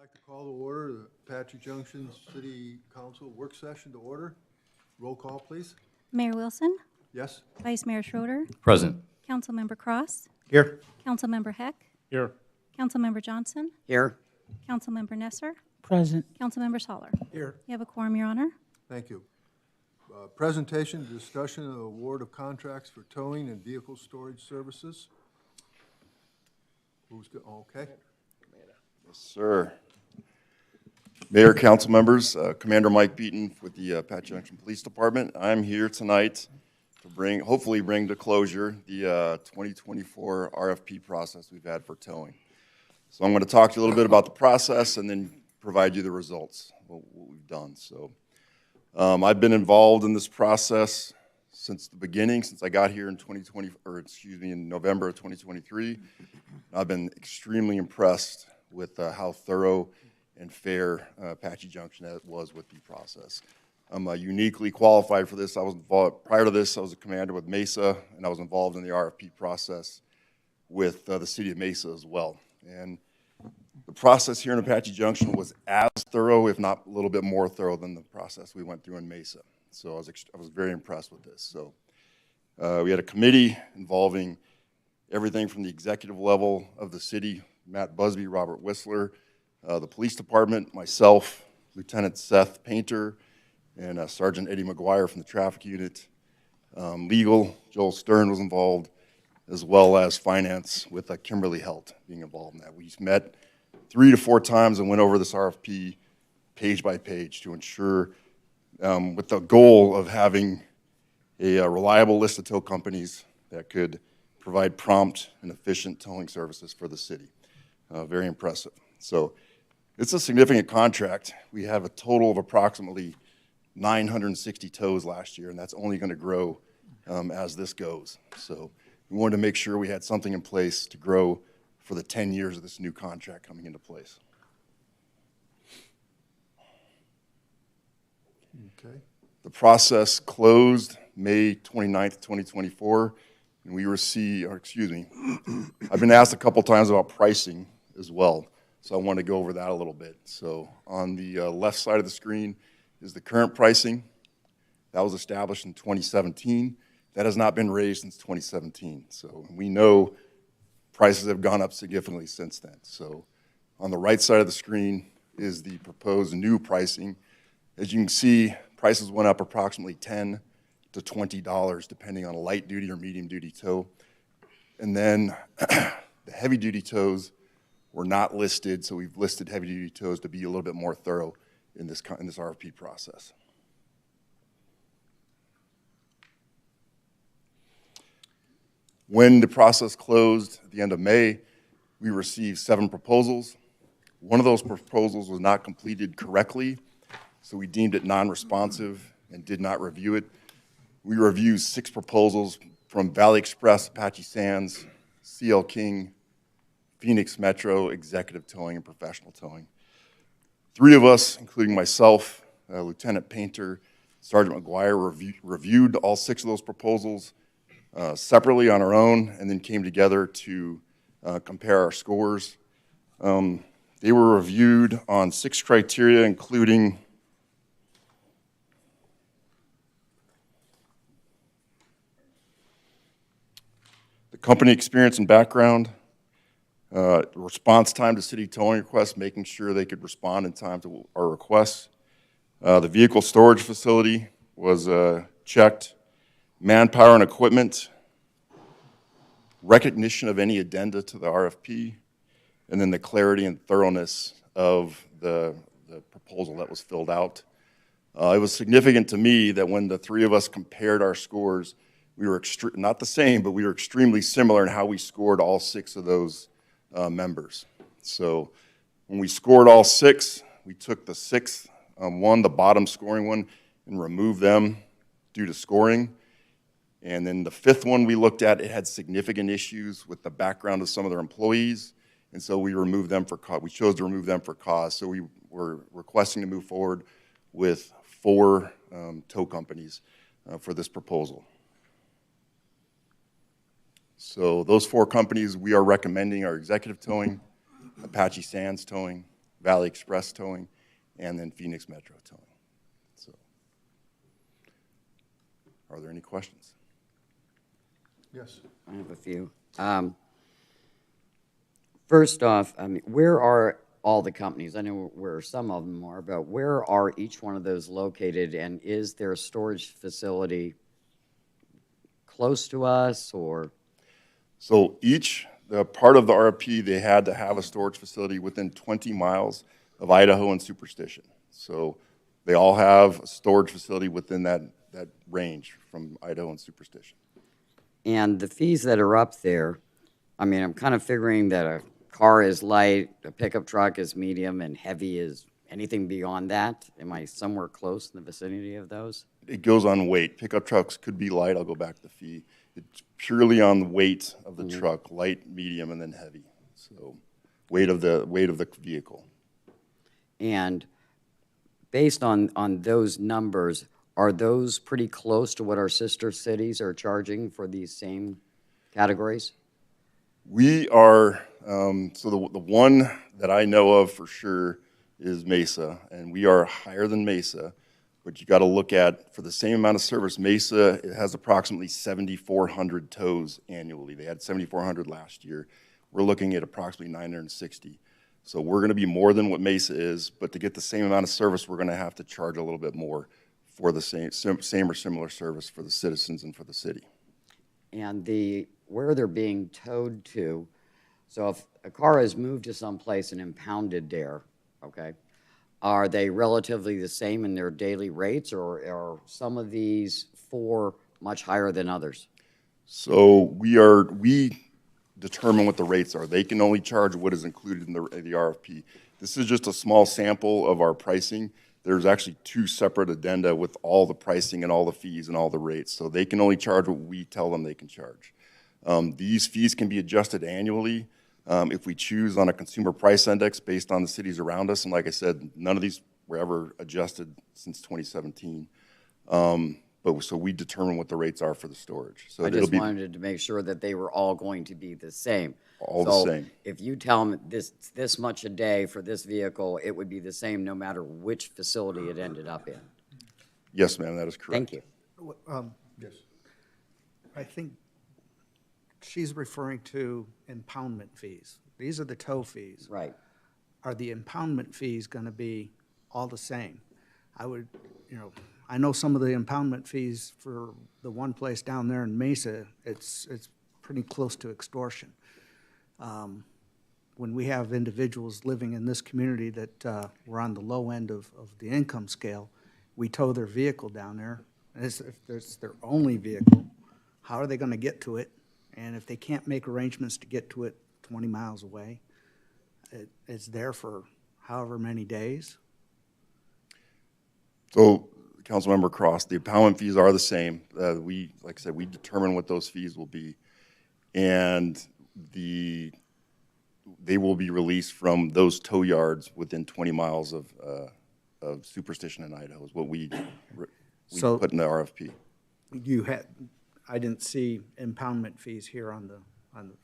like to call to order the Apache Junction City Council work session to order. Roll call, please. Mayor Wilson, Yes? Vice Mayor Schroeder, Present. Councilmember Cross, Here. Councilmember Heck, Here. Councilmember Johnson, Here. Councilmember Nesser, Present. Councilmember Soller. Here. You have a quorum, Your Honor. Thank you. Presentation, discussion of award of contracts for towing and vehicle storage services. Okay. Yes, sir. Mayor, council members, Commander Mike Beaton with the Apache Junction Police Department. I'm here tonight to hopefully bring to closure the 2024 RFP process we've had for towing. So I'm going to talk to you a little bit about the process and then provide you the results, what we've done. So I've been involved in this process since the beginning, since I got here in in November of 2023. I've been extremely impressed with how thorough and fair Apache Junction was with the process. I'm uniquely qualified for this. I was involved, prior to this, I was a commander with Mesa, and I was involved in the RFP process with the city of Mesa as well. And the process here in Apache Junction was as thorough, if not a little bit more thorough than the process we went through in Mesa. So I was very impressed with this. So we had a committee involving everything from the executive level of the city, Matt Busby, Robert Whistler, the police department, myself, Lieutenant Seth Painter, and Sergeant Eddie McGuire from the traffic unit. Legal, Joel Stern was involved, as well as finance with Kimberly Helt being involved in that. We met 3 to 4 times and went over this RFP page by page to ensure, with the goal of having a reliable list of tow companies that could provide prompt and efficient towing services for the city. Very impressive. So it's a significant contract. We have a total of approximately 960 tows last year, and that's only going to grow as this goes. So we wanted to make sure we had something in place to grow for the 10 years of this new contract coming into place. Okay. The process closed May 29th, 2024, and we received, I've been asked a couple times about pricing as well, so I want to go over that a little bit. So on the left side of the screen is the current pricing. That was established in 2017. That has not been raised since 2017. So we know prices have gone up significantly since then. So on the right side of the screen is the proposed new pricing. As you can see, prices went up approximately $10 to $20 depending on a light duty or medium duty tow. And then the heavy duty tows were not listed, so we've listed heavy duty tows to be a little bit more thorough in this RFP process. When the process closed at the end of May, we received 7 proposals. One of those proposals was not completed correctly, so we deemed it non-responsive and did not review it. We reviewed 6 proposals from Valley Express, Apache Sands, CL King, Phoenix Metro, Executive Towing, and Professional Towing. 3 of us, including myself, Lieutenant Painter, Sergeant McGuire, reviewed all 6 of those proposals separately on our own, and then came together to compare our scores. They were reviewed on 6 criteria, including the company experience and background, response time to city towing requests, making sure they could respond in time to our requests. The vehicle storage facility was checked. Manpower and equipment, recognition of any addenda to the RFP, and then the clarity and thoroughness of the proposal that was filled out. It was significant to me that when the 3 of us compared our scores, we were not the same, but we were extremely similar in how we scored all 6 of those members. So when we scored all 6, we took the 6th one, the bottom scoring one, and removed them due to scoring. And then the 5th one we looked at, it had significant issues with the background of some of their employees, and so we removed them for cause. We chose to remove them for cause. So we were requesting to move forward with 4 tow companies for this proposal. So those 4 companies we are recommending are Executive Towing, Apache Sands Towing, Valley Express Towing, and then Phoenix Metro Towing. So, are there any questions? Yes. I have a few. First off, I mean, where are all the companies? I know where some of them are, but where are each one of those located, and is there a storage facility close to us, or? So the part of the RFP, they had to have a storage facility within 20 miles of Idaho and Superstition. So they all have a storage facility within that range from Idaho and Superstition. And the fees that are up there, I mean, I'm kind of figuring that a car is light, a pickup truck is medium, and heavy is anything beyond that. Am I somewhere close in the vicinity of those? It goes on weight. Pickup trucks could be light. I'll go back to the fee. It's purely on the weight of the truck, light, medium, and then heavy. So weight of the vehicle. And based on those numbers, are those pretty close to what our sister cities are charging for these same categories? We are, so the one that I know of for sure is Mesa, and we are higher than Mesa, but you got to look at, for the same amount of service, Mesa, it has approximately 7,400 tows annually. They had 7,400 last year. We're looking at approximately 960. So we're going to be more than what Mesa is, but to get the same amount of service, we're going to have to charge a little bit more for the same or similar service for the citizens and for the city. And where they're being towed to, so if a car is moved to someplace and impounded there, okay, are they relatively the same in their daily rates, or are some of these much higher than others? So we determine what the rates are. They can only charge what is included in the RFP. This is just a small sample of our pricing. There's actually 2 separate addenda with all the pricing and all the fees and all the rates. So they can only charge what we tell them they can charge. These fees can be adjusted annually if we choose on a consumer price index based on the cities around us. And like I said, none of these were ever adjusted since 2017. So we determine what the rates are for the storage. So I it'll just be wanted to make sure that they were all going to be the same. all the So same. if you tell them this much a day for this vehicle, it would be the same no matter which facility it ended up in. Yes, ma'am, that is correct. Thank you. Yes. I think she's referring to impoundment fees. These are the tow fees. Right. Are the impoundment fees going to be all the same? I know some of the impoundment fees for the one place down there in Mesa, it's pretty close to extortion. When we have individuals living in this community that were on the low end of the income scale, we tow their vehicle down there. If it's their only vehicle, how are they going to get to it? And if they can't make arrangements to get to it 20 miles away, it's there for however many days. So, Councilmember Cross, the impoundment fees are the same. Like I said, we determine what those fees will be, and they will be released from those tow yards within 20 miles of Superstition in Idaho. Is what we So- put in the RFP. I didn't see impoundment fees here on the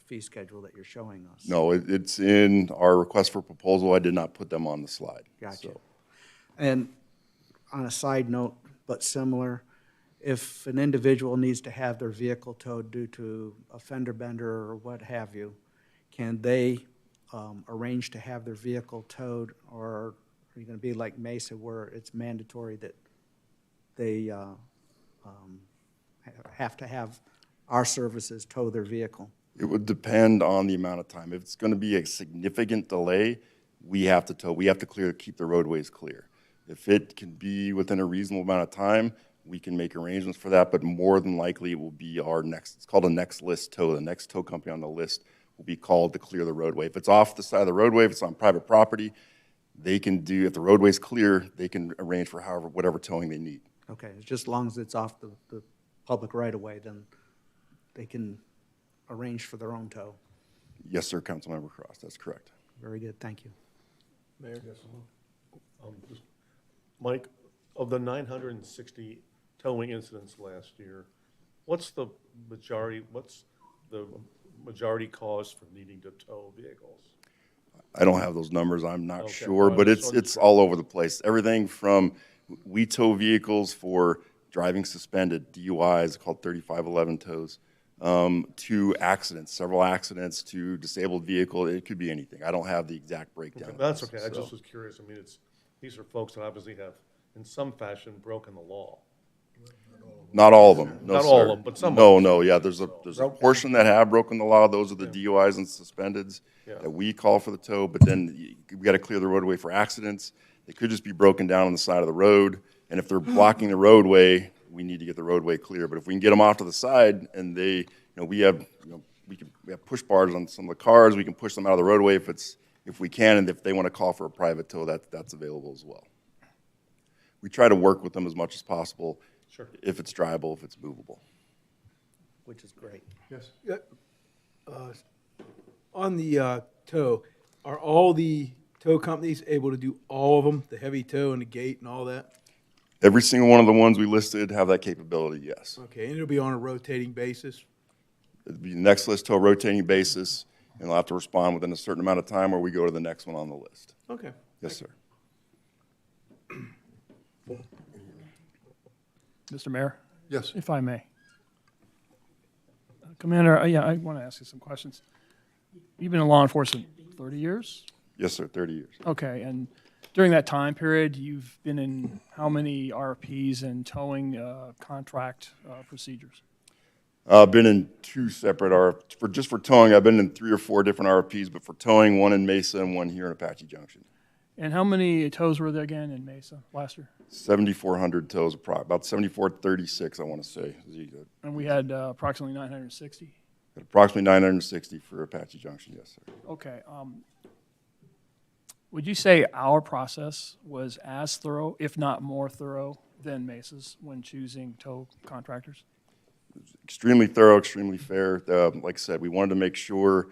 fee schedule that you're showing us. No, it's in our request for proposal. I did not put them on the slide. Gotcha. So, And on a side note, but similar, if an individual needs to have their vehicle towed due to a fender bender or what have you, can they arrange to have their vehicle towed, or are you going to be like Mesa where it's mandatory that they have to have our services tow their vehicle? it would depend on the amount of time. If it's going to be a significant delay, we have to tow. We have to keep the roadways clear. If it can be within a reasonable amount of time, we can make arrangements for that, but more than likely it will be it's called a next list tow. The next tow company on the list will be called to clear the roadway. If it's off the side of the roadway, if it's on private property, if the roadway's clear, they can arrange for whatever towing they need. Okay, it's just as long as it's off the public right-of-way, then they can arrange for their own tow. Yes, sir, Councilmember Cross, that's correct. Very good, thank you. Mayor? Mike, of the 960 towing incidents last year, what's the majority cause for needing to tow vehicles? I don't have those numbers, I'm not Okay. sure, No, but I it's just all over the place. Everything from, we tow vehicles for driving suspended, DUIs, called 3511 tows, to accidents, several accidents, to disabled vehicle, it could be anything. I don't have the exact breakdown. of That's this, okay, I so. just was curious. I mean, these are folks that obviously have, in some fashion, broken the law. Not all of them, no, Not all of sir. them, but some of No, them. no, yeah, there's a portion that have broken the law, those are the DUIs and suspendeds Yeah. that we call for the tow, but then we gotta clear the roadway for accidents. They could just be broken down on the side of the road, and if they're blocking the roadway, we need to get the roadway clear, but if we can get them off to the side and they, we have, we have push bars on some of the cars, we can push them out of the roadway if we can, and if they wanna call for a private tow, that's available as well. We try to work with them as much as possible. Sure. If it's drivable, if it's movable. Which is great. Yes. On the tow, are all the tow companies able to do all of them, the heavy tow and the gate and all that? Every single one of the ones we listed have that capability, yes. Okay, and it'll be on a rotating basis? It'd be the next list to a rotating basis, and they'll have to respond within a certain amount of time, or we go to the next one on the list. Okay. Yes, sir. Mr. Mayor, Yes. if I may. Commander, yeah, I want to ask you some questions. You've been in law enforcement 30 years? Yes, sir, 30 years. Okay, and during that time period, you've been in how many RFPs and towing contract procedures? I've been in two separate just for towing, I've been in 3 or 4 different RFPs, but for towing, one in Mesa and one here in Apache Junction. And how many tows were there again in Mesa last year? 7,400 tows, about 7,436, I want to say. And we had approximately 960? Approximately 960 for Apache Junction, yes, sir. Okay. Would you say our process was as thorough, if not more thorough, than Mesa's when choosing tow contractors? Extremely thorough, extremely fair. Like I said, we wanted to make sure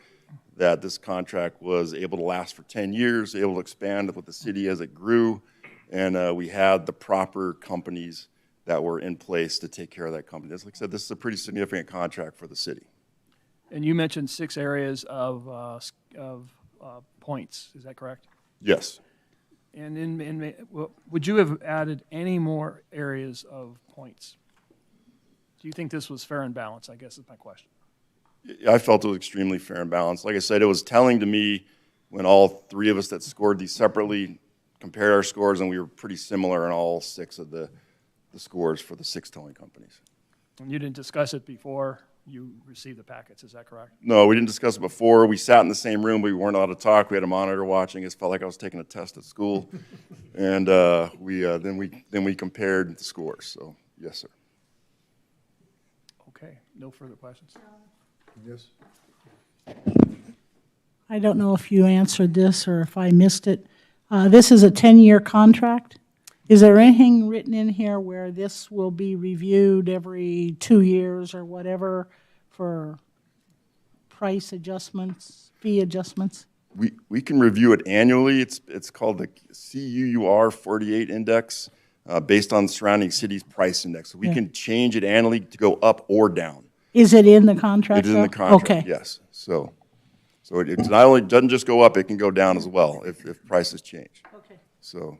that this contract was able to last for 10 years, able to expand with the city as it grew, and we had the proper companies that were in place to take care of that company. As like I said, this is a pretty significant contract for the city. And you mentioned 6 areas of points, is that correct? Yes. And would you have added any more areas of points? Do you think this was fair and balanced, I guess is my question. I felt it was extremely fair and balanced. Like I said, it was telling to me when all 3 of us that scored these separately compared our scores, and we were pretty similar in all 6 of the scores for the 6 towing companies. And you didn't discuss it before you received the packets, is that correct? No, we didn't discuss it before. We sat in the same room. We weren't allowed to talk. We had a monitor watching. It felt like I was taking a test at school. And then we compared the scores. So, yes, sir. Okay, no further questions. Yes. I don't know if you answered this or if I missed it. This is a 10-year contract. Is there anything written in here where this will be reviewed every 2 years or whatever for price adjustments, fee adjustments? We can review it annually. It's called the CUUR 48 index, based on surrounding cities' price index. So we can change it annually to go up or down. Is it in the contract? It is in the though? contract, Okay. yes. So it not only doesn't just go up, it can go down as well if prices change. Okay. So,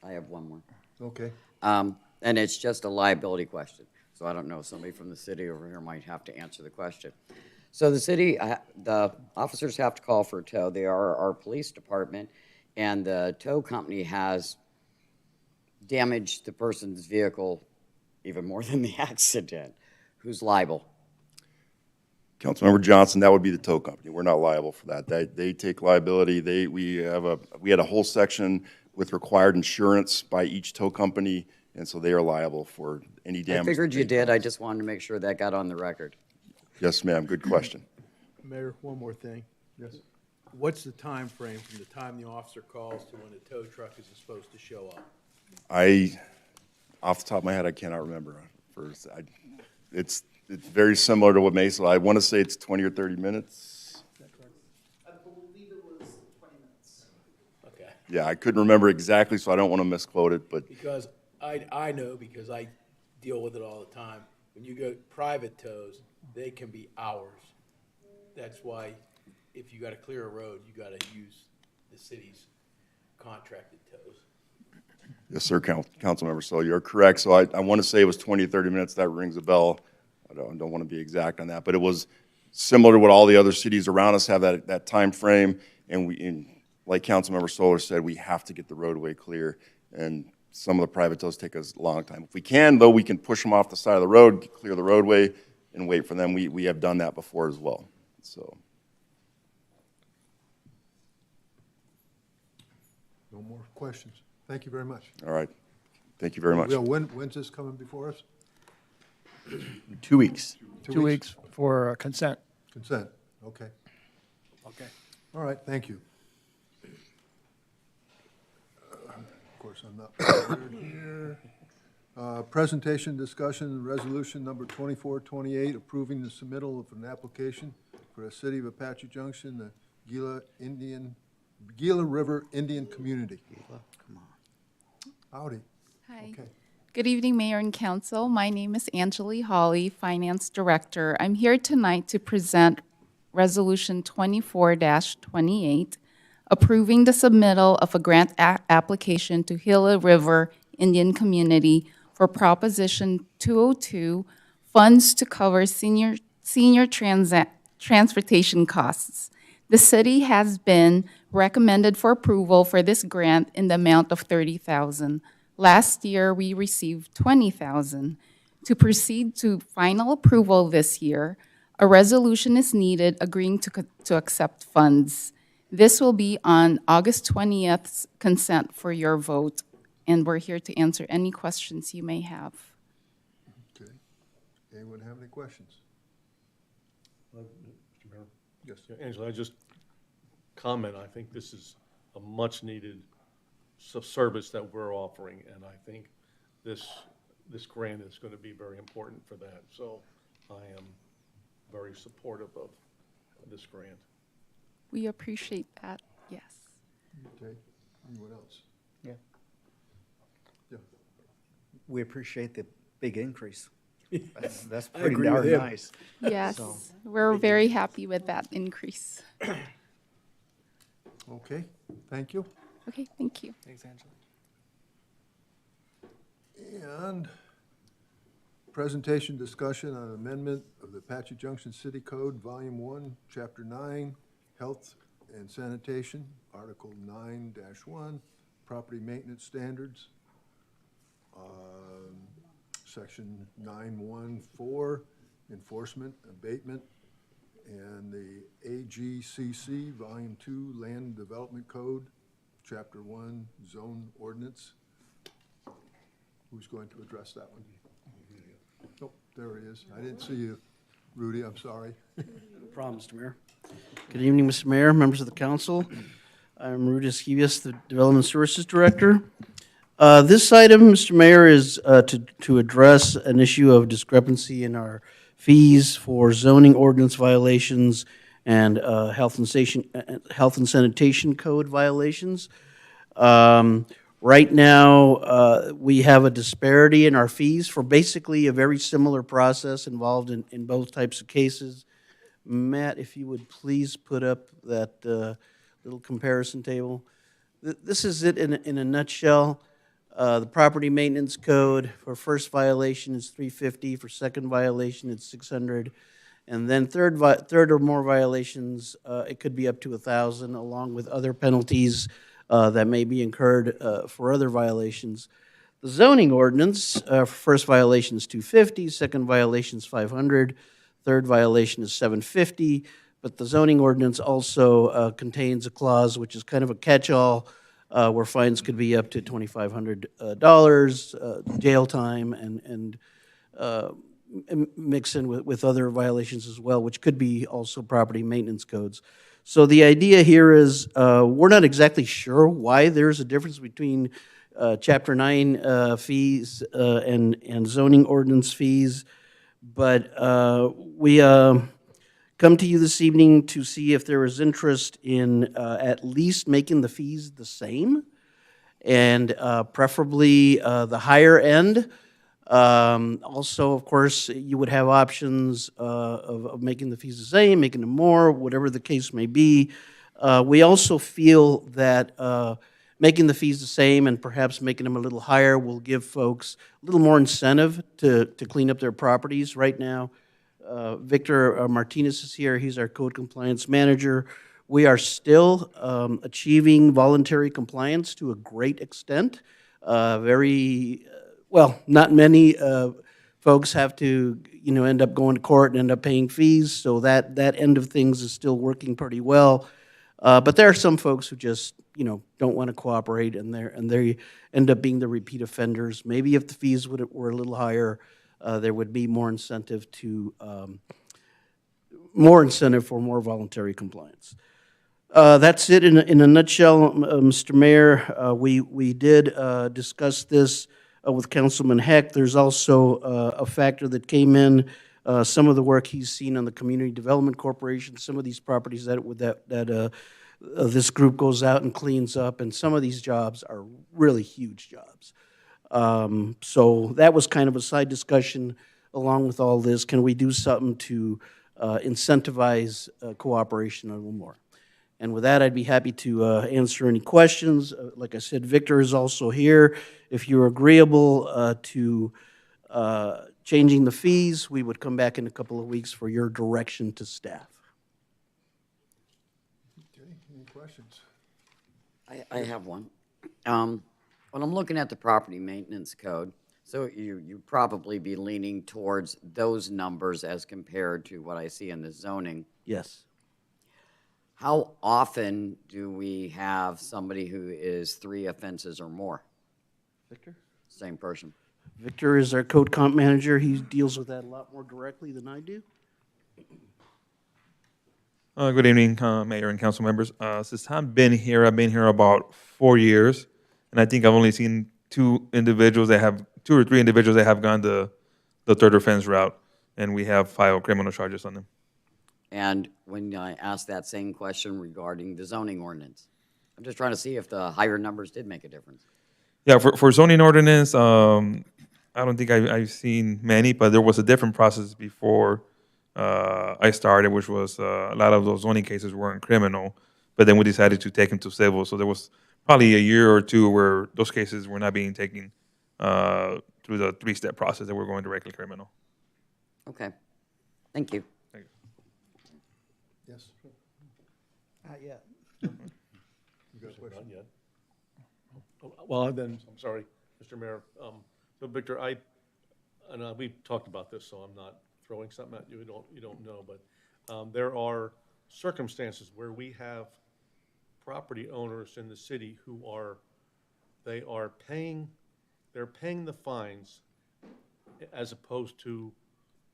I have one more. Okay. And it's just a liability question. So I don't know, somebody from the city over here might have to answer the question. So the city, the officers have to call for a tow. They are our police department, and the tow company has damaged the person's vehicle even more than the accident. Who's liable? Councilmember Johnson, that would be the tow company. We're not liable for that. They take liability. We had a whole section with required insurance by each tow company, and so they are liable for any damage. I figured that you they did. I cause. just wanted to make sure that got on the record. Yes, ma'am. Good question. Mayor, one more thing. Yes. What's the time frame from the time the officer calls to when the tow truck is supposed to show up? Off the top of my head, I cannot remember. It's very similar to what Mesa. I want to say it's 20 or 30 minutes. I believe it was 20 minutes. Okay. Yeah, I couldn't remember exactly, so I don't want to misquote it, but Because I know, because I deal with it all the time, when you go private tows, they can be hours. That's why if you gotta clear a road, you gotta use the city's contracted tows. Yes, sir, Councilmember, so you're correct. So I want to say it was 20, 30 minutes. That rings a bell. I don't want to be exact on that, but it was similar to what all the other cities around us have, that time frame. And like Councilmember Solar said, we have to get the roadway clear. And some of the private tows take us a long time. If we can, though, we can push them off the side of the road, clear the roadway, and wait for them. We have done that before as well, so. No more questions. Thank you very much. All right. Thank you very much. Will, when's this coming before us? 2 weeks. 2 weeks for consent. Consent, okay. Okay. All right, thank you. Of course, I'm not prepared here. Presentation, discussion, resolution number 2428, approving the submittal of an application for a City of Apache Junction, the Gila River Indian Community. Howdy. Hi. Okay. Good evening, Mayor and Council. My name is Angeli Hawley, Finance Director. I'm here tonight to present Resolution 24-28, approving the submittal of a grant application to Gila River Indian Community for Proposition 202, funds to cover senior transportation costs. The city has been recommended for approval for this grant in the amount of $30,000. Last year, we received $20,000. To proceed to final approval this year, a resolution is needed agreeing to accept funds. This will be on August 20th consent for your vote, and we're here to answer any questions you may have. Okay. Anyone have any questions? Mr. Mayor? Yes. Yeah, Angela, I just comment, I think this is a much-needed service that we're offering, and I think this grant is going to be very important for that. So I am very supportive of this grant. We appreciate that, yes. Okay. Anyone else? Yeah. Yeah. We appreciate the big increase. That's I pretty agree with darn him. nice. Yes, So- we're very happy with that increase. Okay, thank you. Okay, thank you. Thanks, Angela. And presentation discussion on amendment of the Apache Junction City Code, Volume 1, Chapter 9, Health and Sanitation, Article 9-1, Property Maintenance Standards, Section 914, Enforcement, Abatement, and the AGCC, Volume 2, Land Development Code, Chapter 1, Zone Ordinance. Who's going to address that one? Oh, there he is. I didn't see you, Rudy, I'm sorry. No problem, Mr. Mayor. Good evening, Mr. Mayor, members of the council. I'm Rudy Esquivias, the Development Services Director. This item, Mr. Mayor, is to address an issue of discrepancy in our fees for zoning ordinance violations and health and sanitation code violations. Right now, we have a disparity in our fees for basically a very similar process involved in both types of cases. Matt, if you would please put up that little comparison table. This is it in a nutshell. The property maintenance code for first violation is $350, for second violation it's $600, and then third or more violations, it could be up to $1,000, along with other penalties that may be incurred for other violations. The zoning ordinance for first violation is $250, second violation is $500, third violation is $750, but the zoning ordinance also contains a clause which is kind of a catch-all where fines could be up to $2,500, jail time, and mix in with other violations as well, which could be also property maintenance codes. So the idea here is we're not exactly sure why there's a difference between Chapter 9 fees and zoning ordinance fees, but we come to you this evening to see if there is interest in at least making the fees the same, and preferably the higher end Also, of course, you would have options of making the fees the same, making them more, whatever the case may be. We also feel that making the fees the same and perhaps making them a little higher will give folks a little more incentive to clean up their properties. Right now, Victor Martinez is here. He's our code compliance manager. We are still achieving voluntary compliance to a great extent. Well, not many folks have to, end up going to court and end up paying fees, so that end of things is still working pretty well. But there are some folks who just, don't want to cooperate, and they end up being the repeat offenders. Maybe if the fees were a little higher, there would be more incentive for more voluntary compliance. That's it in a nutshell, Mr. Mayor. We did discuss this with Councilman Heck. There's also a factor that came in, some of the work he's seen on the Community Development Corporation, some of these properties that this group goes out and cleans up, and some of these jobs are really huge jobs. So that was kind of a side discussion along with all this. Can we do something to incentivize cooperation a little more? And with that, I'd be happy to answer any questions. Like I said, Victor is also here. If you're agreeable to changing the fees, we would come back in a couple of weeks for your direction to staff. Okay, any questions? I have one. When I'm looking at the property maintenance code, so you probably be leaning towards those numbers as compared to what I see in the zoning. Yes. How often do we have somebody who is 3 offenses or more? Victor? Same person. Victor is our code comp manager. He deals with that a lot more directly than I do. Good evening, Mayor and council members. Since I've been here about 4 years, and I think I've only seen 2 or 3 individuals that have gone the third offense route, and we have filed criminal charges on them. And when I asked that same question regarding the zoning ordinance, I'm just trying to see if the higher numbers did make a difference. Yeah, for zoning ordinance, I don't think I've seen many, but there was a different process before I started, which was a lot of those zoning cases weren't criminal, but then we decided to take them to civil. So there was probably a year or 2 where those cases were not being taken through the 3-step process, that were going directly criminal. Okay, thank you. Yes, Not yet. you got a question? Not yet. Well, then, I'm sorry, Mr. Mayor. So Victor, we've talked about this, so I'm not throwing something at you you don't know, but there are circumstances where we have property owners in the city who they're paying the fines as opposed to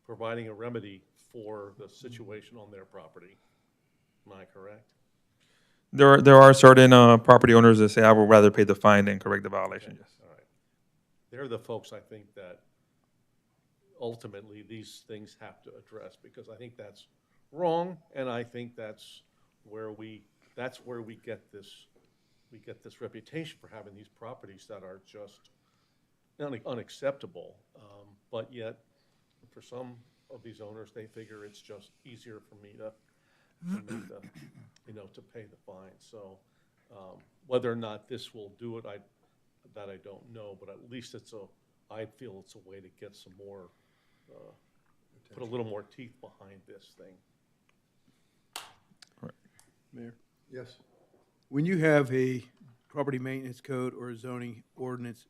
providing a remedy for the situation on their property. Am I correct? There are certain property owners that say, I would rather pay the fine than correct the violation, yes. All right. They're the folks, I think, that ultimately these things have to address, because I think that's wrong, and I think that's where we get this reputation for having these properties that are just unacceptable. But yet, for some of these owners, they figure it's just easier for me to pay the fine. So whether or not this will do it, I don't know, but at least I feel it's a way to get some more, put a little more teeth behind this thing. Mayor, Yes, when you have a property maintenance code or a zoning ordinance,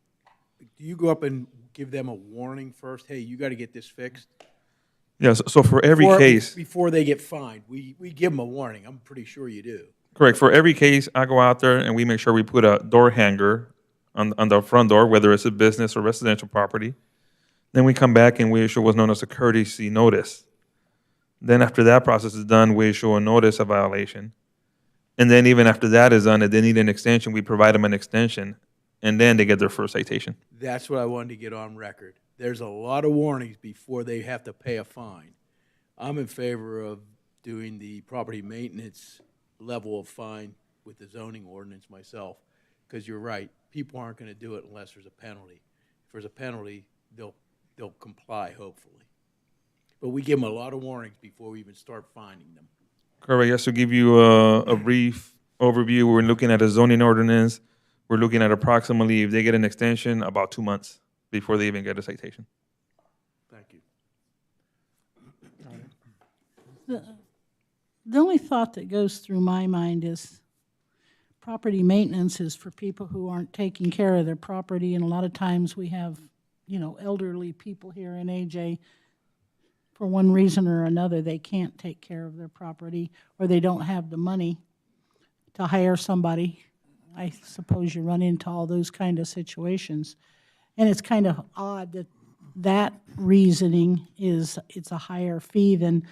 do you go up and give them a warning first? Hey, you got to get this fixed? Yes, so for every case. Before they get fined, we give them a warning. I'm pretty sure you do. Correct. For every case, I go out there and we make sure we put a door hanger on the front door, whether it's a business or residential property. Then we come back and we issue what's known as a courtesy notice. Then after that process is done, we issue a notice of violation. And then even after that is done, if they need an extension, we provide them an extension, and then they get their first citation. That's what I wanted to get on record. There's a lot of warnings before they have to pay a fine. I'm in favor of doing the property maintenance level of fine with the zoning ordinance myself, because you're right, people aren't going to do it unless there's a penalty. If there's a penalty, they'll they'll comply, hopefully. But we give them a lot of warnings before we even start finding them. Correct. Just to give you a brief overview, we're looking at a zoning ordinance. We're looking at approximately, if they get an extension, about 2 months before they even get a citation. Thank you. The only thought that goes through my mind is property maintenance is for people who aren't taking care of their property, and a lot of times we have, elderly people here in AJ, for one reason or another, they can't take care of their property, or they don't have the money to hire somebody. I suppose you run into all those kind of situations. And it's kind of odd that reasoning is, it's a higher fee than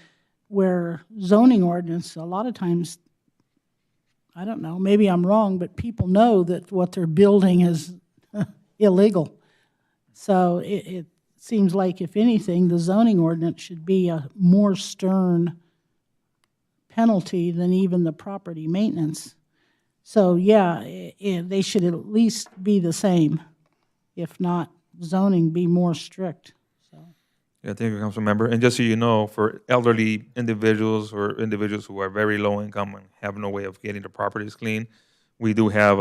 where zoning ordinance, a lot of times, I don't know, maybe I'm wrong, but people know that what they're building is illegal. So it seems like, if anything, the zoning ordinance should be a more stern penalty than even the property maintenance. So, yeah, they should at least be the same, if not zoning be more strict. Yeah, thank you, Council Member. And just so you know, for elderly individuals or individuals who are very low income and have no way of getting their properties clean, we do have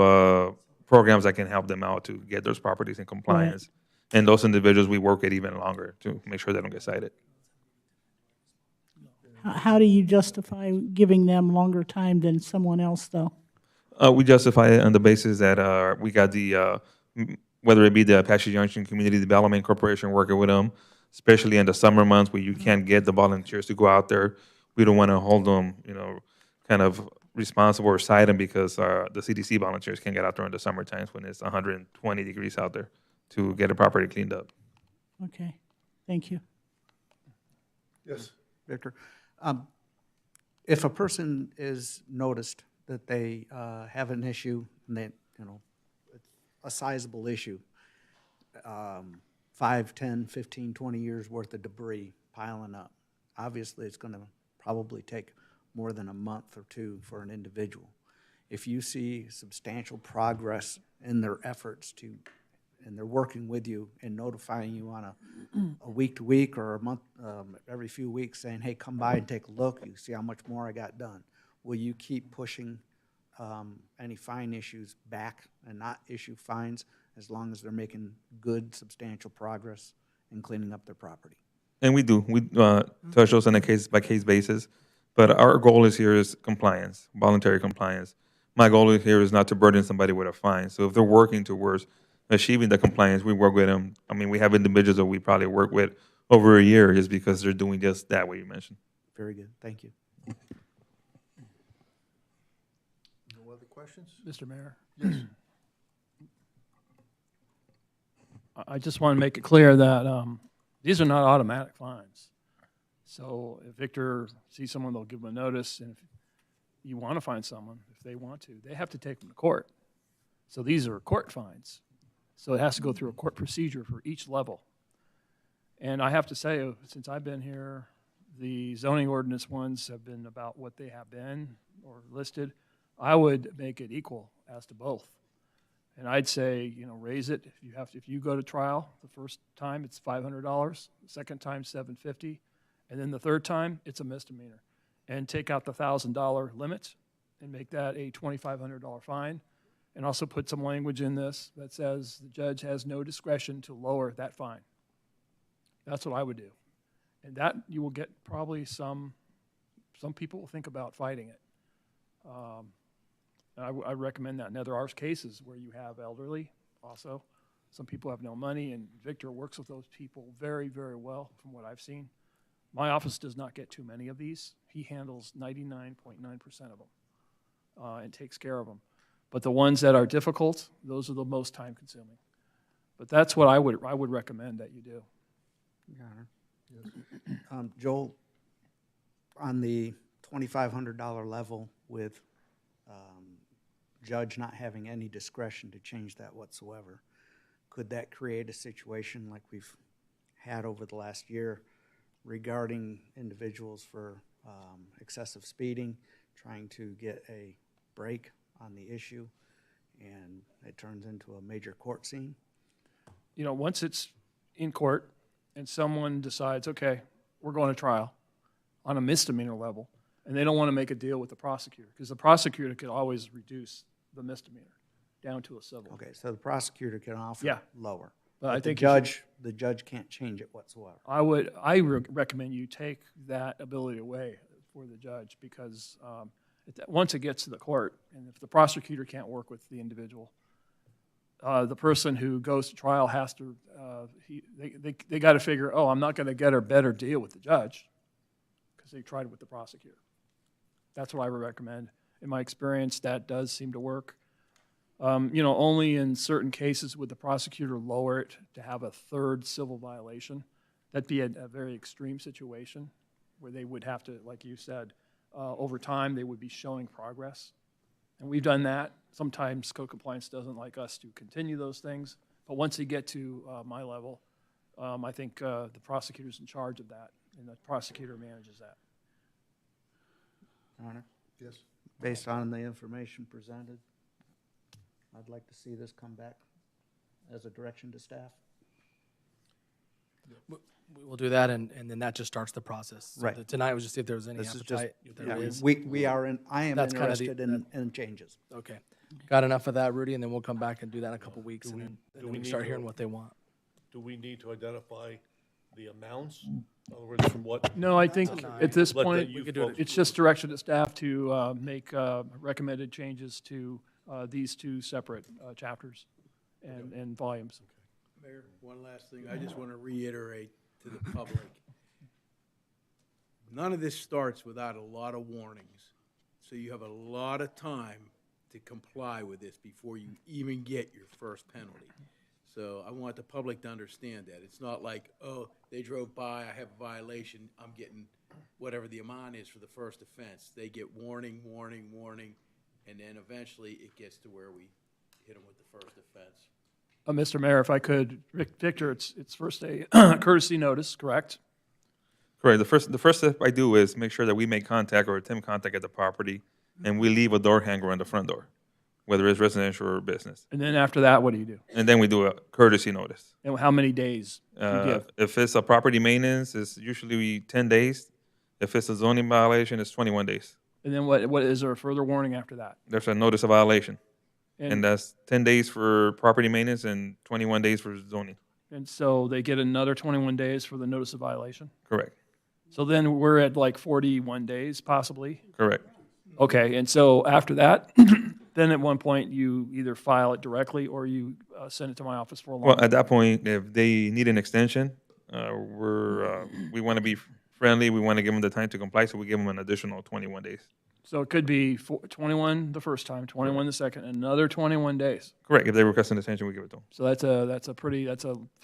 programs that can help them out to get those properties in compliance. Right. And those individuals, we work it even longer to make sure they don't get cited. How do you justify giving them longer time than someone else, though? We justify it on the basis that we got the, whether it be the Apache Junction Community Development Corporation working with them, especially in the summer months where you can't get the volunteers to go out there. We don't want to hold them, kind of responsible or cite them because the CDC volunteers can't get out there in the summer times when it's 120 degrees out there to get the property cleaned up. Okay, thank you. Yes. Victor, if a person is noticed that they have an issue, and that, a sizable issue, 5, 10, 15, 20 years worth of debris piling up. Obviously, it's going to probably take more than a month or two for an individual. If you see substantial progress in their efforts to, and they're working with you and notifying you on a week-to-week or a month, every few weeks, saying, hey, come by and take a look, you see how much more I got done. Will you keep pushing any fine issues back and not issue fines as long as they're making good, substantial progress in cleaning up their property? And we do. We touch those on a case-by-case basis. But our goal is compliance, voluntary compliance. My goal here is not to burden somebody with a fine. So if they're working towards achieving the compliance, we work with them. I mean, we have individuals that we probably work with over a year just because they're doing just that way you mentioned. Very good. Thank you. No other questions? Mr. Mayor? Yes. I just want to make it clear that these are not automatic fines. So if Victor sees someone, they'll give them a notice, and if you want to find someone, if they want to, they have to take them to court. So these are court fines. So it has to go through a court procedure for each level. And I have to say, since I've been here, the zoning ordinance ones have been about what they have been or listed. I would make it equal as to both. And I'd say, raise it. If you go to trial the first time, it's $500. The second time, $750, and then the third time, it's a misdemeanor. And take out the $1,000 limit and make that a $2,500 fine. And also put some language in this that says the judge has no discretion to lower that fine. That's what I would do. And that you will get probably some people will think about fighting it. I recommend that. Now, there are cases where you have elderly also. Some people have no money, and Victor works with those people very, very well from what I've seen. My office does not get too many of these. He handles 99.9% of them and takes care of them. But the ones that are difficult, those are the most time-consuming. But that's what I would recommend that you do. Your Honor. Yes. Joel, on the $2,500 level with judge not having any discretion to change that whatsoever, could that create a situation like we've had over the last year regarding individuals for excessive speeding, trying to get a break on the issue, and it turns into a major court scene? Once it's in court and someone decides, okay, we're going to trial on a misdemeanor level, and they don't want to make a deal with the prosecutor, because the prosecutor could always reduce the misdemeanor down to a civil. Okay, so the prosecutor can offer Yeah. lower. But I the think you should- the judge can't change it whatsoever. I recommend you take that ability away for the judge, because once it gets to the court, and if the prosecutor can't work with the individual, the person who goes to trial has to, they got to figure, oh, I'm not going to get a better deal with the judge because they tried it with the prosecutor. That's what I would recommend. In my experience, that does seem to work. Only in certain cases would the prosecutor lower it to have a third civil violation. That'd be a very extreme situation where they would have to, like you said, over time, they would be showing progress. And we've done that. Sometimes code compliance doesn't like us to continue those things. But once they get to my level, I think the prosecutor's in charge of that, and the prosecutor manages that. Your Honor, Yes. based on the information presented, I'd like to see this come back as a direction to staff. We'll do that, and then that just starts the process. So Right. Tonight was just see if there was any This is just, appetite. If there yeah, is, I am That's kinda the- interested in changes. okay. Got enough of that, Rudy, and then we'll come back and do that in a couple weeks, and then do we we can need start to- hearing what they want. Do we need to identify the amounts? In other words, from what? No, I think at this Let point, you could do it. folks it's just direction to staff to make recommended changes to these two separate chapters and volumes. Mayor, one last thing. I just want to reiterate to the public. None of this starts without a lot of warnings. So you have a lot of time to comply with this before you even get your first penalty. So I want the public to understand that. It's not like, oh, they drove by, I have a violation, I'm getting whatever the amount is for the first offense. They get warning, warning, warning, and then eventually it gets to where we hit them with the first offense. Mr. Mayor, if I could, Victor, it's first a courtesy notice, correct? Correct. The first step I do is make sure that we make contact or attempt contact at the property, and we leave a door hanger on the front door, whether it's residential or business. And then after that, what do you do? And then we do a courtesy notice. And how many days do you give? If it's a property maintenance, it's usually 10 days. If it's a zoning violation, it's 21 days. And then what is there a further warning after that? There's a notice of violation. And that's 10 days for property maintenance and 21 days for zoning. And so they get another 21 days for the notice of violation? Correct. So then we're at like 41 days possibly? Correct. Okay, and so after that, then at one point you either file it directly or you send it to my office for a Well, long. at that point, if they need an extension, we want to be friendly. We want to give them the time to comply, so we give them an additional 21 days. So it could be 21 the first time, 21 the second, another 21 days. Correct. If they request an extension, we give it to them. So that's a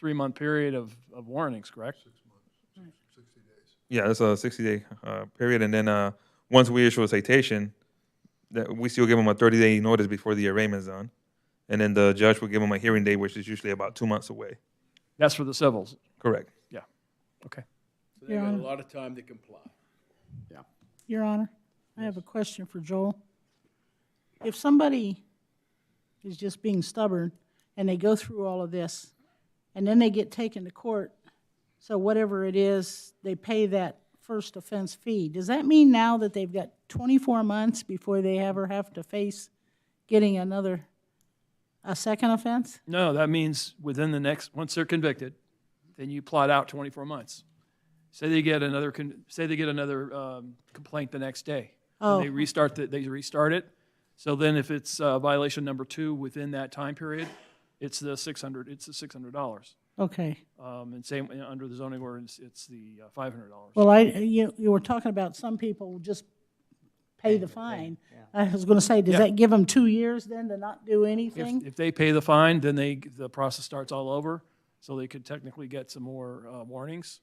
3-month period of warnings, correct? 60 days. Yeah, that's a 60-day period, and then once we issue a citation, that we still give them a 30-day notice before the arraignment is done, and then the judge will give them a hearing date, which is usually about 2 months away. That's for the civils. Correct. Yeah. Okay. So they Your got a Honor. lot of time to comply. Your Honor, I have a question for Joel. If somebody is just being stubborn and they go through all of this and then they get taken to court, so whatever it is, they pay that first offense fee, does that mean now that they've got 24 months before they ever have to face getting a second offense? No, that means within the next, once they're convicted, then you plot out 24 months. Say they get another complaint the next day. Oh. And they restart it. So then if it's violation number 2 within that time period, it's the $600. Okay. And same under the zoning ordinance, it's the $500. Well, you were talking about some people just pay the fine. I was going to say, does Yeah. that give them 2 years then to not do anything? If they pay the fine, then the process starts all over. So they could technically get some more warnings.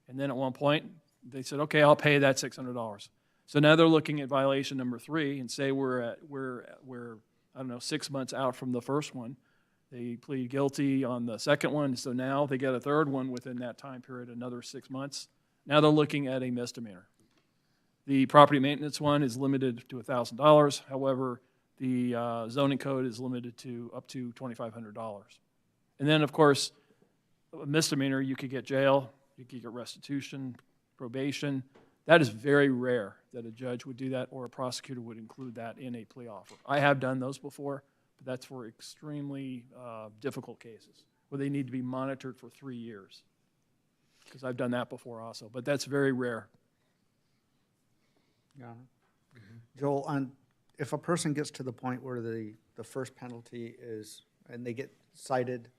And then at one point, they said, okay, I'll pay that $600. So now they're looking at violation number 3 and say we're I don't know, 6 months out from the first one. They plead guilty on the second one, so now they get a third one within that time period, another 6 months. Now they're looking at a misdemeanor. The property maintenance one is limited to $1,000. However, the zoning code is limited to up to $2,500. And then, of course, a misdemeanor, you could get jail, you could get restitution, probation. That is very rare that a judge would do that or a prosecutor would include that in a plea offer. I have done those before, but that's for extremely difficult cases where they need to be monitored for 3 years. Because I've done that before also, but that's very rare. Your Honor. Joel, if a person gets to the point where the first penalty is, and they get cited,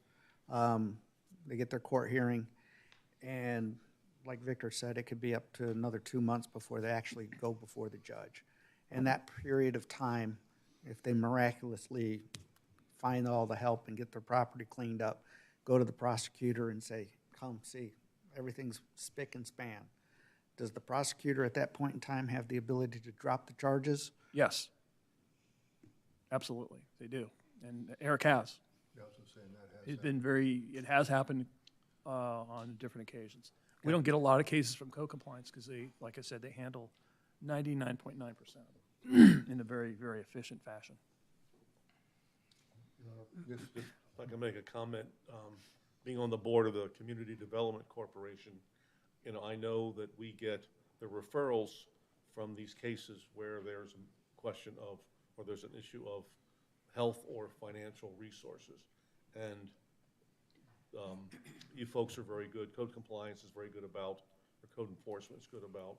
they get their court hearing, and like Victor said, it could be up to another 2 months before they actually go before the judge. And that period of time, if they miraculously find all the help and get their property cleaned up, go to the prosecutor and say, come see, everything's spick and span. Does the prosecutor at that point in time have the ability to drop the charges? Yes. Absolutely, they do. And Eric has. Yeah, I was just saying that has It's been it has happened on different occasions. We don't get a lot of cases from co-compliance because they, like I said, they handle 99.9% of them in a very, very efficient fashion. Yes, If I can make a comment, being on the board of the Community Development Corporation, you know, I know that we get the referrals from these cases where there's a question of, or there's an issue of health or financial resources. And you folks are very good. Code compliance is very good about, or code enforcement is good about,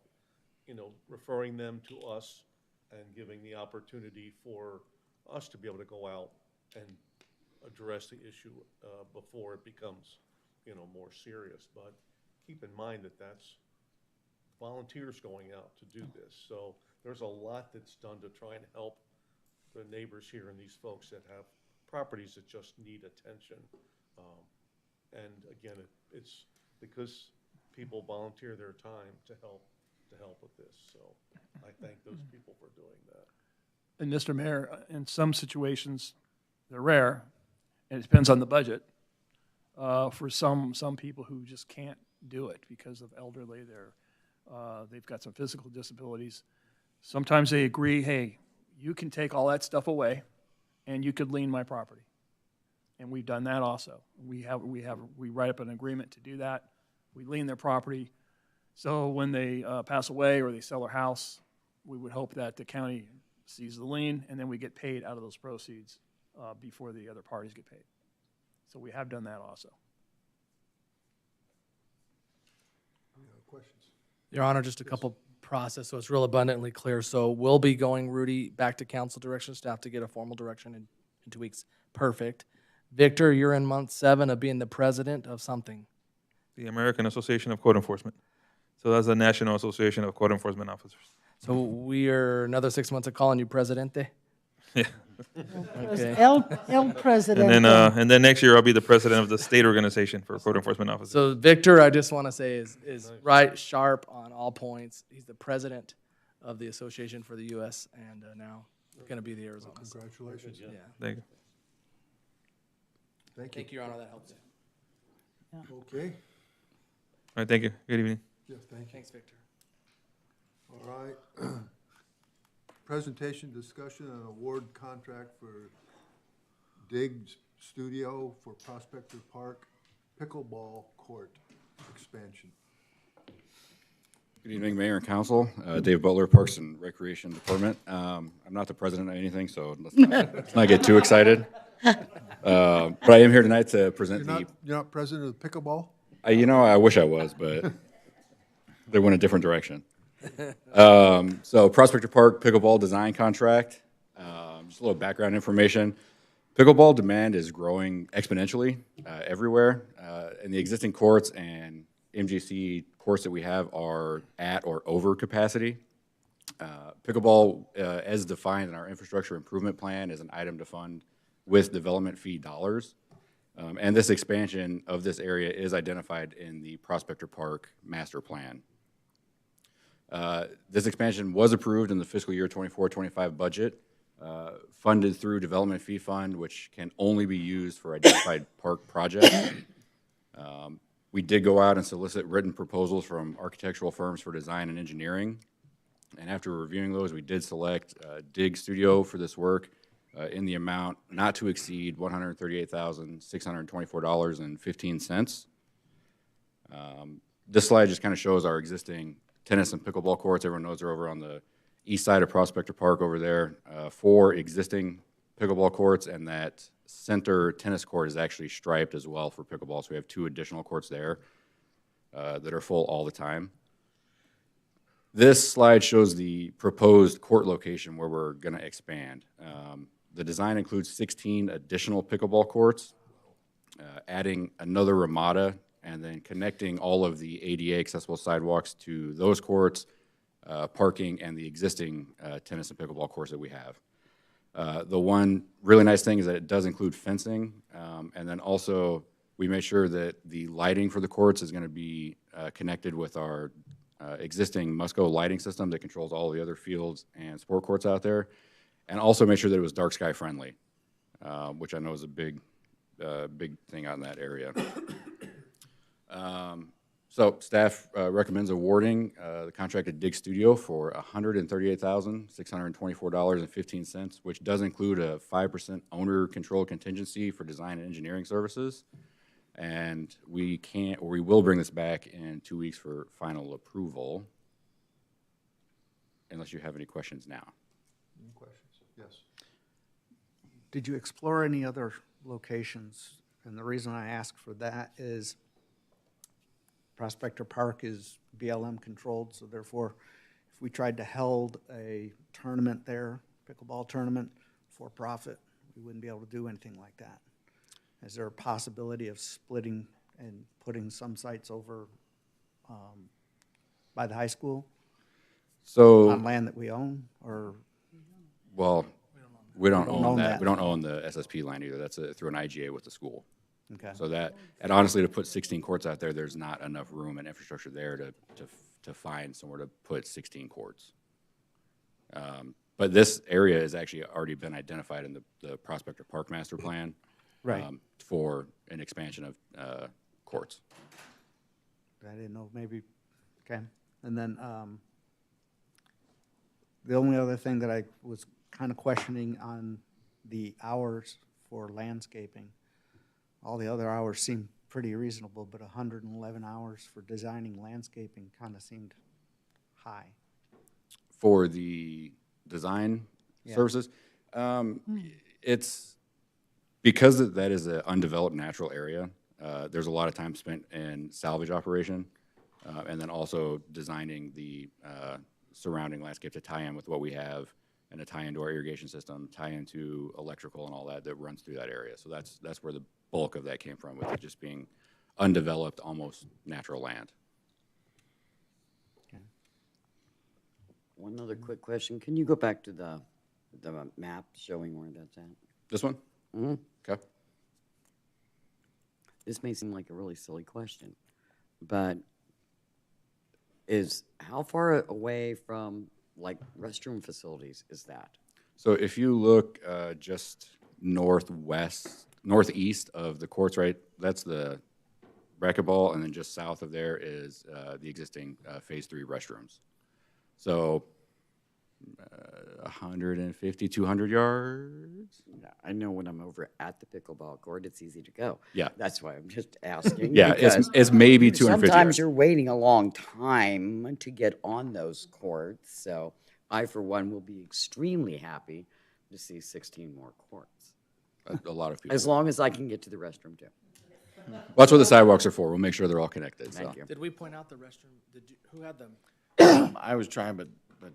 you know, referring them to us and giving the opportunity for us to be able to go out and address the issue before it becomes, you know, more serious. But keep in mind that that's volunteers going out to do this. So there's a lot that's done to try and help the neighbors here and these folks that have properties that just need attention. And again, it's because people volunteer their time to help with this. So I thank those people for doing that. And Mr. Mayor, in some situations, they're rare, and it depends on the budget. For some people who just can't do it because of elderly, they've got some physical disabilities. Sometimes they agree, hey, you can take all that stuff away, and you could lien my property. And we've done that also. We write up an agreement to do that. We lien their property. So when they pass away or they sell their house, we would hope that the county sees the lien, and then we get paid out of those proceeds before the other parties get paid. So we have done that also. questions? Your Honor, just a couple process, so it's real abundantly clear. So we'll be going, Rudy, back to council direction staff to get a formal direction in 2 weeks. Perfect. Victor, you're in month 7 of being the president of something. The American Association of Code Enforcement. So that's the National Association of Code Enforcement Officers. So we are another 6 months of calling you Presidente? Yeah. Okay. El Presidente. And then next year I'll be the president of the state organization for code enforcement officers. So Victor, I just want to say is right, sharp on all points. He's the president of the Association for the U.S. and now going to be the Arizona. Congratulations. Yeah. Thank you. Thank you. Thank you, Your Honor. That helps. Okay. All right, thank you. Good evening. Yes, thank you. Thanks, Victor. All right. Presentation, discussion, and award contract for Dig Studio for Prospector Park Pickleball Court expansion. Good evening, Mayor and Council. Dave Butler, Parks and Recreation Department. I'm not the president of anything, so let's not get too excited. But I am here tonight to present You're not president of the pickleball? I wish I was, but they went a different direction. So Prospector Park Pickleball Design Contract. Just a little background information. Pickleball demand is growing exponentially everywhere, and the existing courts and MGC courts that we have are at or over capacity. Pickleball, as defined in our infrastructure improvement plan, is an item to fund with development fee dollars. And this expansion of this area is identified in the Prospector Park Master Plan. This expansion was approved in the fiscal year 24-25 budget, funded through Development Fee Fund, which can only be used for identified park projects. We did go out and solicit written proposals from architectural firms for design and engineering. And after reviewing those, we did select Dig Studio for this work in the amount not to exceed $138,624.15. This slide just kind of shows our existing tennis and pickleball courts. Everyone knows they're over on the east side of Prospector Park over there. 4 existing pickleball courts, and that center tennis court is actually striped as well for pickleball. So we have 2 additional courts there that are full all the time. This slide shows the proposed court location where we're going to expand. The design includes 16 additional pickleball courts, adding another ramada, and then connecting all of the ADA accessible sidewalks to those courts, parking, and the existing tennis and pickleball courts that we have. The one really nice thing is that it does include fencing, and then also we make sure that the lighting for the courts is going to be connected with our existing Musco lighting system that controls all the other fields and sport courts out there, and also make sure that it was dark sky friendly, which I know is a big thing out in that area. So staff recommends awarding the contract to Dig Studio for $138,624.15, which does include a 5% owner control contingency for design and engineering services. And we will bring this back in 2 weeks for final approval, unless you have any questions now. Any questions? Yes. Did you explore any other locations? And the reason I ask for that is Prospector Park is BLM controlled, so therefore, if we tried to hold a tournament there, pickleball tournament, for profit, we wouldn't be able to do anything like that. Is there a possibility of splitting and putting some sites over by the high school So on land that we own, or? well, we don't own own that. that. We don't own the SSP land either. That's through an IGA with the school. Okay. So that, and honestly, to put 16 courts out there, there's not enough room and infrastructure there to find somewhere to put 16 courts. But this area has actually already been identified in the Prospector Park Master Plan. Right. For an expansion of courts. I didn't know, maybe, okay. And then the only other thing that I was kind of questioning on the hours for landscaping, all the other hours seemed pretty reasonable, but 111 hours for designing landscaping kind of seemed high. For the design Yeah. services, it's because that is an undeveloped natural area. There's a lot of time spent in salvage operation, and then also designing the surrounding landscape to tie in with what we have, and to tie into our irrigation system, tie into electrical and all that runs through that area. So that's where the bulk of that came from, with it just being undeveloped, almost natural land. One other quick question. Can you go back to the map showing where that's at? This one? Mm-hmm. Okay. This may seem like a really silly question, but how far away from like restroom facilities is that? So if you look just northeast of the courts, right, that's the racquetball, and then just south of there is the existing Phase 3 restrooms. So 150, 200 yards? Yeah, I know when I'm over at the pickleball court, it's easy to go. Yeah. That's why I'm just asking. Yeah, it's maybe 250 sometimes yards. you're waiting a long time to get on those courts, so I, for one, will be extremely happy to see 16 more courts. A lot of people. As long as I can get to the restroom, too. Well, that's what the sidewalks are for. We'll make sure they're all connected. Thank so. you. Did we point out the restroom? Who had them? I was trying, but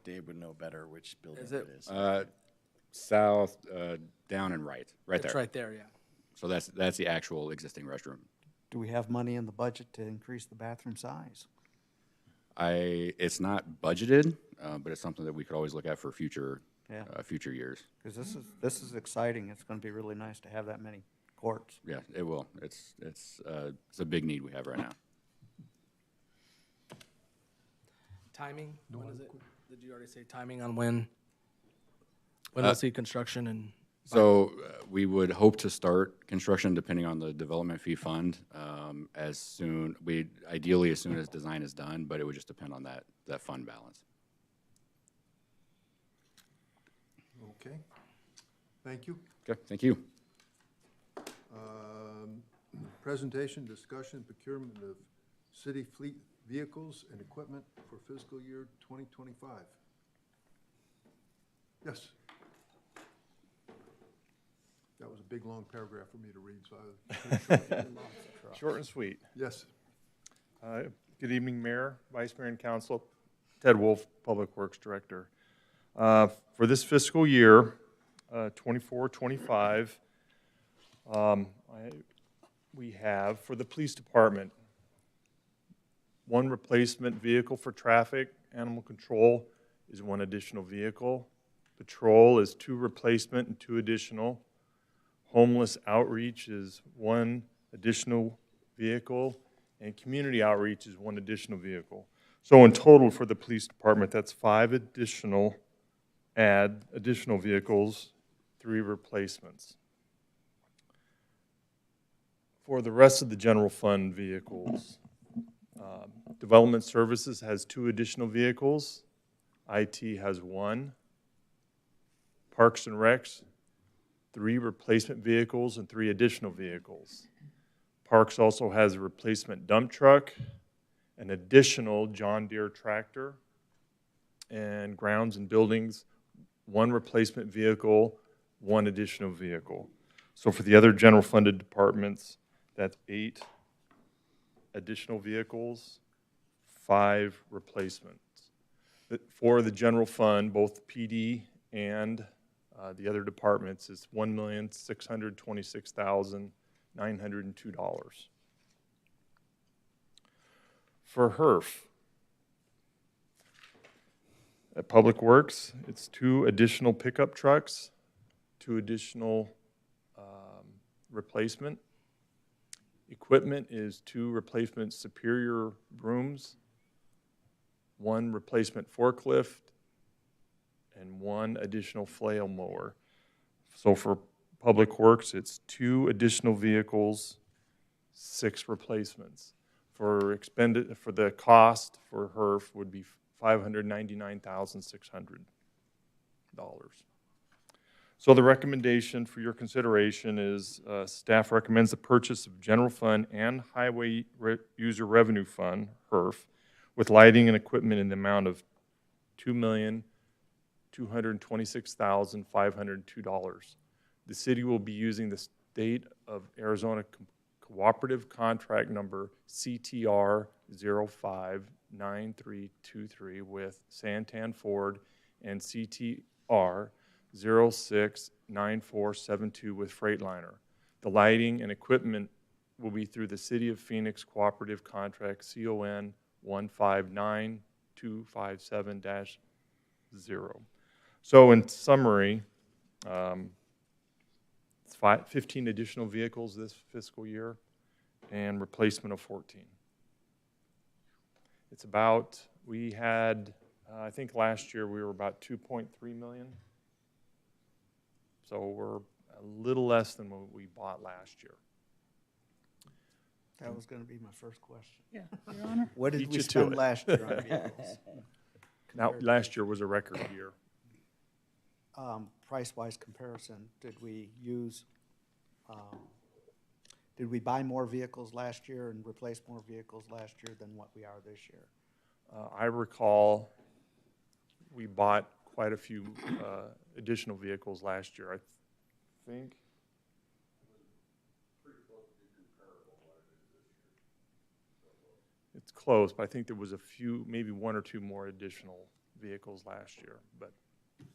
Dave would know better which building Is it it- is. South, down and right It's there. right there, yeah. So that's the actual existing restroom. Do we have money in the budget to increase the bathroom size? It's not budgeted, but it's something that we could always look at for future Yeah. future years. Because this is exciting. It's going to be really nice to have that many courts. Yeah, it will. It's a big need we have right now. Timing, when is it? Did you already say timing on when we'll see construction and? So we would hope to start construction, depending on the development fee fund, ideally as soon as design is done, but it would just depend on that fund balance. Okay. Thank you. Okay, thank you. Presentation, discussion, procurement of city fleet vehicles and equipment for fiscal year 2025. Yes. That was a big, long paragraph for me to read, so I was. Short and sweet. Yes. Good evening, Mayor, Vice Mayor, and Council. Ted Wolf, Public Works Director. For this fiscal year, 24-25, we have, for the police department, 1 replacement vehicle for traffic. Animal control is 1 additional vehicle. Patrol is 2 replacement and 2 additional. Homeless outreach is 1 additional vehicle, and community outreach is 1 additional vehicle. So in total for the police department, that's 5 additional vehicles, 3 replacements. For the rest of the general fund vehicles, Development Services has 2 additional vehicles. IT has 1. Parks and Recs, 3 replacement vehicles and 3 additional vehicles. Parks also has a replacement dump truck, an additional John Deere tractor, and Grounds and Buildings, 1 replacement vehicle, 1 additional vehicle. So for the other general funded departments, that's 8 additional vehicles, 5 replacements. For the general fund, both PD and the other departments is $1,626,902. For HERF, at Public Works, it's 2 additional pickup trucks, 2 additional replacement. Equipment is 2 replacement Superior brooms, 1 replacement forklift, and 1 additional flail mower. So for Public Works, it's 2 additional vehicles, 6 replacements. For the cost for HERF would be $599,600. So the recommendation for your consideration is staff recommends the purchase of general fund and highway user revenue fund, HERF, with lighting and equipment in the amount of $2,226,502. The city will be using the State of Arizona Cooperative Contract Number CTR 059323 with Santan Ford and CTR 069472 with Freightliner. The lighting and equipment will be through the City of Phoenix Cooperative Contract CON 159257-0. So in summary, it's 15 additional vehicles this fiscal year and replacement of 14. It's about, we had, I think last year we were about 2.3 million. So we're a little less than what we bought last year. That was going to be my first question. Yeah, Your Honor. What did Beat we you to spend it. last year on vehicles? Now, last year was a record year. Price-wise comparison, did we buy more vehicles last year and replace more vehicles last year than what we are this year? I recall we bought quite a few additional vehicles last year. I think. It's close, but I think there was a few, maybe 1 or 2 more additional vehicles last year, but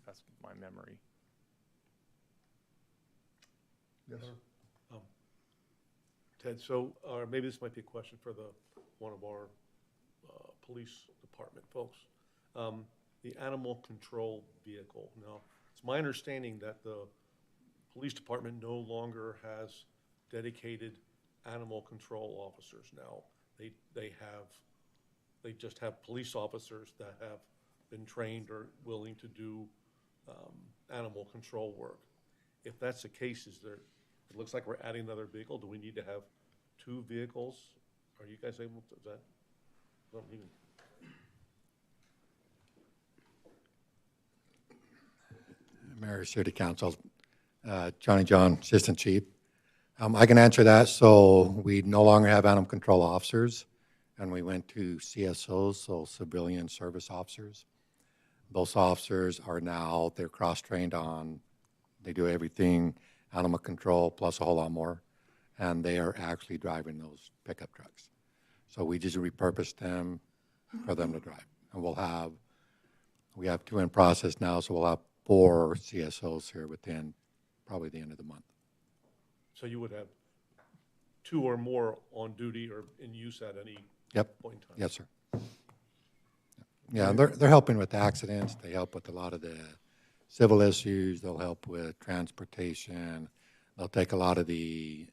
that's my memory. Yes. Ted, so maybe this might be a question for one of our police department folks. The animal control vehicle. Now, it's my understanding that the police department no longer has dedicated animal control officers now. They just have police officers that have been trained or willing to do animal control work. If that's the case, it looks like we're adding another vehicle. Do we need to have 2 vehicles? Are you guys able to, is that, I don't even. Mayor, City Council, Johnny John, Assistant Chief. I can answer that. So we no longer have animal control officers. and we went to CSOs, so civilian service officers. Those officers are now, they're cross-trained on, they do everything, animal control plus a whole lot more, and they are actually driving those pickup trucks. So we just repurposed them for them to drive. And we have 2 in process now, so we'll have 4 CSOs here within probably the end of the month. So you would have 2 or more on duty or in use at any Yep. point in time? Yes, sir. Yeah, and they're helping with accidents. They help with a lot of the civil issues. They'll help with transportation. They'll take a lot of the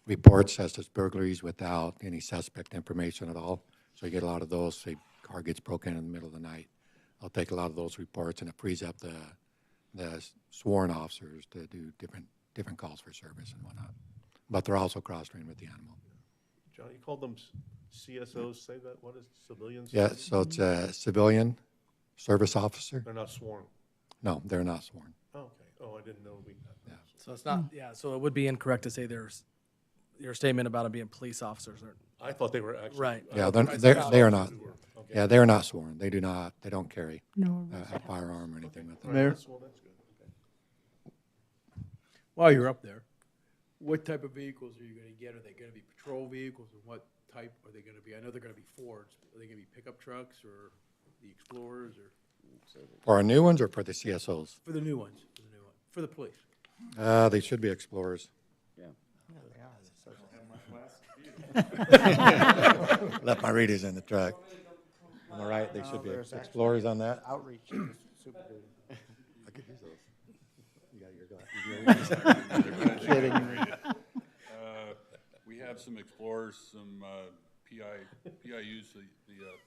reports as to burglaries without any suspect information at all. So you get a lot of those. Say car gets broken in the middle of the night. They'll take a lot of those reports, and it frees up the sworn officers to do different calls for service and whatnot. But they're also cross-trained with the animal. John, you called them CSOs, say that, what is civilians? Yeah, so it's a civilian service officer. They're not sworn? No, they're not sworn. Oh, okay. Oh, I didn't know we. Yeah. So it's not, yeah, so it would be incorrect to say there's, your statement about them being police officers or. I thought they were actually. Right. Yeah, I they thought are not. Okay. Yeah, they are not sworn. They don't carry No. a firearm or anything with them. All right, Mayor? well, that's good. Okay. While you're up there, what type of vehicles are you gonna get? Are they gonna be patrol vehicles, and what type are they gonna be? I know they're gonna be Fords. Are they gonna be pickup trucks or the Explorers or? For our new ones or for the CSOs? For the new ones, for the police. They should be Explorers. Yeah. Left my readers in the truck. Am I right? They should be Explorers on that? Outreach, super duty. I could use those. You got your glasses. Kidding. We have some Explorers, some PIUs, the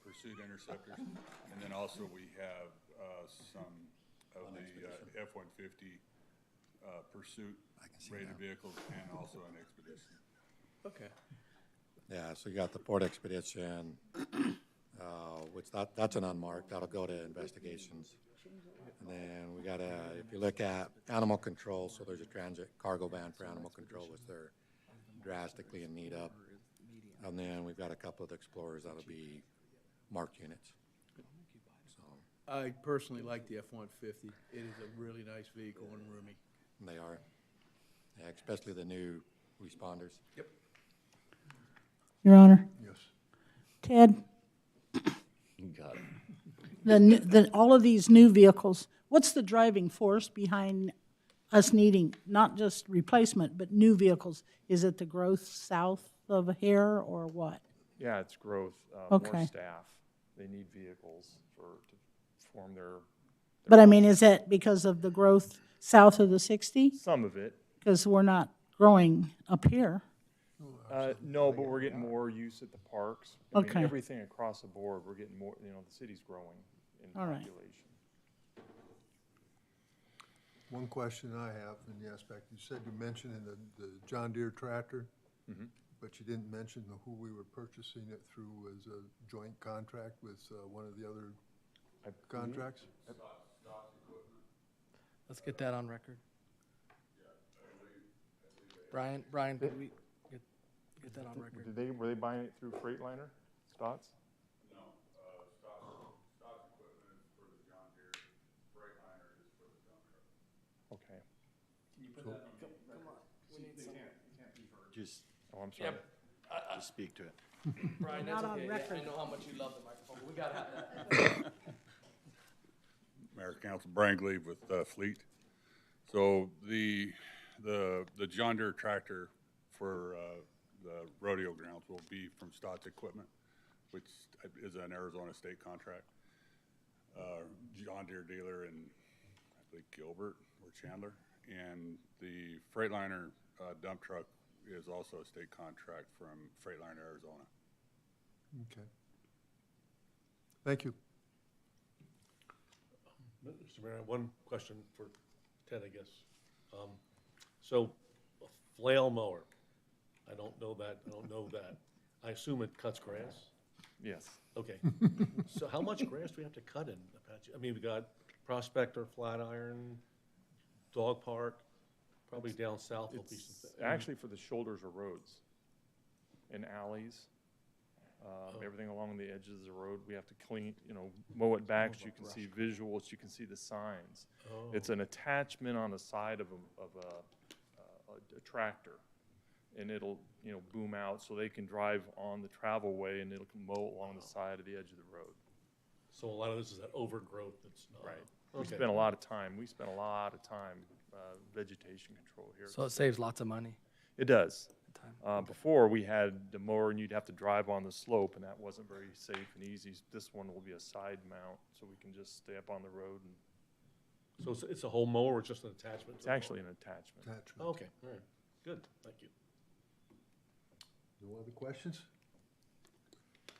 Pursuit Interceptors, and then also we have some of the F-150 Pursuit rated vehicles and also an Expedition. Okay. Yeah, so you got the Ford Expedition, which that's an unmarked. That'll go to investigations. And then we got if you look at animal control, so there's a transit cargo van for animal control, which they're drastically in need of. And then we've got a couple of Explorers that'll be marked units. So I personally like the F-150. It is a really nice vehicle and roomy. they are, yeah, especially the new responders. Yep. Your Honor. Yes. Ted, You got it. all of these new vehicles, what's the driving force behind us needing not just replacement, but new vehicles? Is it the growth south of here or what? Yeah, it's growth, Okay. more staff. They need vehicles to form their. But I mean, is that because of the growth south of the 60? Some of it. Because we're not growing up here. No, but we're getting more use at the parks. I mean, Okay. everything across the board, we're getting more, the city's growing in All right. population. One question I have in the aspect, you said you mentioned in the John Deere tractor, but you didn't mention who we were purchasing it through as a joint contract with one of the other contracts? Let's get that on record. Brian, did we get that on record? Were they buying it through Freightliner, Stotts? No, Stotts equipment is for the John Deere, Freightliner is for the dump truck. Okay. Can you put that on? Come on. We need some. Just, Oh, I'm sorry. just speak to it. Brian, that's Not on okay. Yeah, record. I know how much you love the microphone, but we gotta have that. Mayor Council, Brian Glebe with Fleet. So the John Deere tractor for the rodeo grounds will be from Stotts Equipment, which is an Arizona state contract. John Deere dealer in, I think, Gilbert or Chandler. And the Freightliner dump truck is also a state contract from Freightliner, Arizona. Okay. Thank you. Mr. Mayor, one question for Ted, I guess. So, a flail mower, I don't know that. I assume it cuts grass? Yes. Okay. So how much grass do we have to cut in Apache? I mean, we got Prospector, Flatiron, Dog Park, probably down south will be It's some. actually for the shoulders of roads and alleys. Everything along the edges of the road, we have to clean, mow it back so you can see visuals, you can see the signs. It's an attachment on the side of a tractor, and it'll, boom out so they can drive on the travel way, and it'll mow along the side of the edge of the road. So a lot of this is that overgrowth that's not. Right. We Okay. spent a lot of time, vegetation control here. So it saves lots of money. It does. Time. Before, we had the mower, and you'd have to drive on the slope, and that wasn't very safe and easy. This one will be a side mount, so we can just stay up on the road. And So it's a whole mower or just an attachment? it's actually an attachment. Attachment. Okay, all right, good, thank you. No other questions?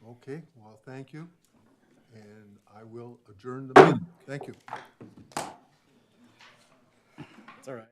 Okay, well, thank you, and I will adjourn the meeting. Thank you. It's all right.